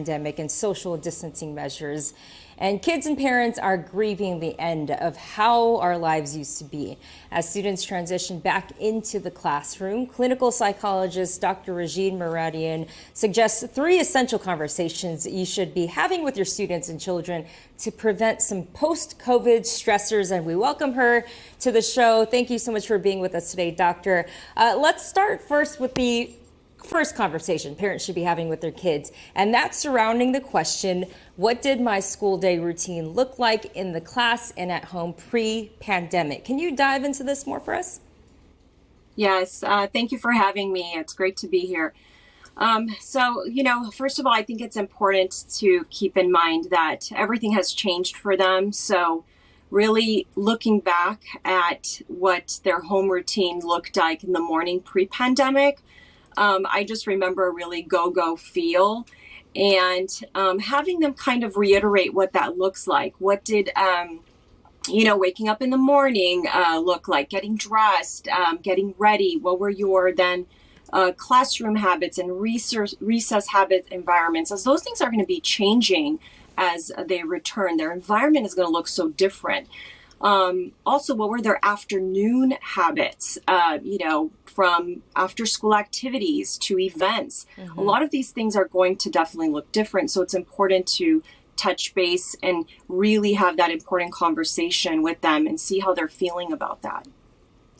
Pandemic and social distancing measures. And kids and parents are grieving the end of how our lives used to be. As students transition back into the classroom, clinical psychologist Dr. Muradian suggests 3 essential conversations that you should be having with your students and children to prevent some post-COVID stressors. And we welcome her to the show. Thank you so much for being with us today, Doctor. Let's start first with the first conversation parents should be having with their kids, and that's surrounding the question, what did my school day routine look like in the class and at home pre-pandemic? Can you dive into this more for us? Yes, thank you for having me. It's great to be here. First of all, I think it's important to keep in mind that everything has changed for them. So really looking back at what their home routine looked like in the morning pre-pandemic, I just remember a really go-go feel, and having them kind of reiterate what that looks like. What did, waking up in the morning look like? Getting dressed, getting ready. What were your then classroom habits and recess habit environments? As those things are going to be changing as they return, their environment is going to look so different. Also, what were their afternoon habits, from after school activities to events? A lot of these things are going to definitely look different. So it's important to touch base and really have that important conversation with them and see how they're feeling about that.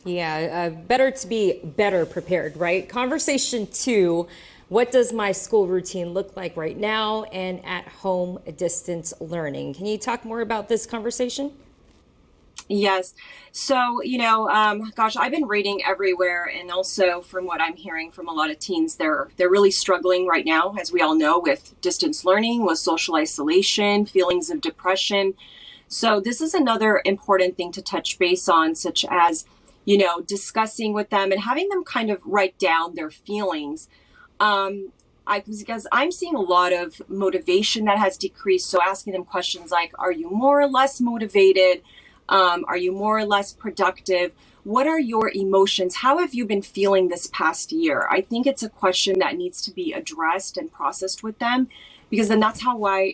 Yeah, better to be better prepared, right? Conversation 2, what does my school routine look like right now and at home distance learning? Can you talk more about this conversation? Yes. So, I've been reading everywhere, and also from what I'm hearing from a lot of teens, they're really struggling right now, as we all know, with distance learning, with social isolation, feelings of depression. So this is another important thing to touch base on, such as, discussing with them and having them kind of write down their feelings. Because I'm seeing a lot of motivation that has decreased. So asking them questions like, are you more or less motivated? Are you more or less productive? What are your emotions? How have you been feeling this past year? I think it's a question that needs to be addressed and processed with them, because then that's why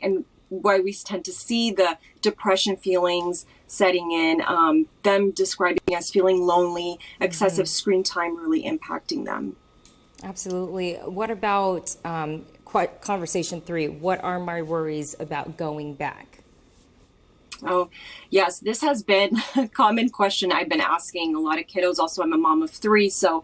we tend to see the depression feelings setting in, them describing as feeling lonely, excessive screen time really impacting them. Absolutely. What about conversation 3? What are my worries about going back? Oh, yes, this has been a common question I've been asking a lot of kiddos. Also, I'm a mom of 3. So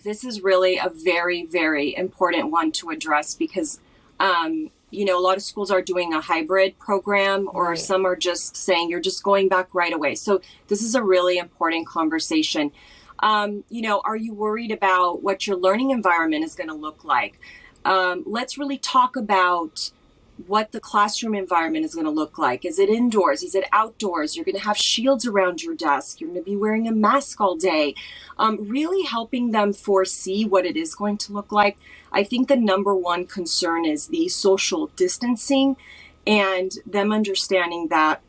this is really a very, very important one to address, because, a lot of schools are doing a hybrid program, or Right. Some are just saying you're just going back right away. So this is a really important conversation. Are you worried about what your learning environment is going to look like? Let's really talk about what the classroom environment is going to look like. Is it indoors? Is it outdoors? You're going to have shields around your desk. You're going to be wearing a mask all day. Really helping them foresee what it is going to look like. I think the number one concern is the social distancing, and them understanding that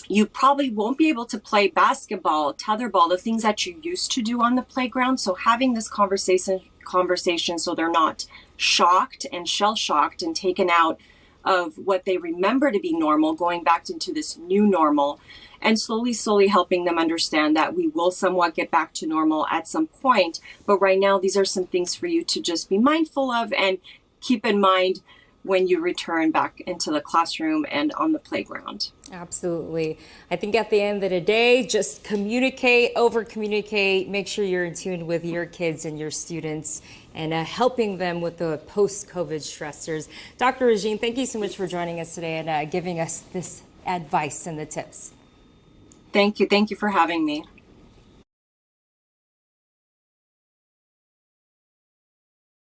you probably won't be able to play basketball, tetherball, the things that you used to do on the playground. So having this conversation so they're not shocked and shell-shocked and taken out of what they remember to be normal, going back into this new normal, and slowly helping them understand that we will somewhat get back to normal at some point. But right now, these are some things for you to just be mindful of and keep in mind when you return back into the classroom and on the playground. Absolutely. I think at the end of the day, just communicate, over-communicate, make sure you're in tune with your kids and your students, and helping them with the post-COVID stressors. Dr. Regine, thank you so much for joining us today and giving us this advice and the tips. Thank you. Thank you for having me.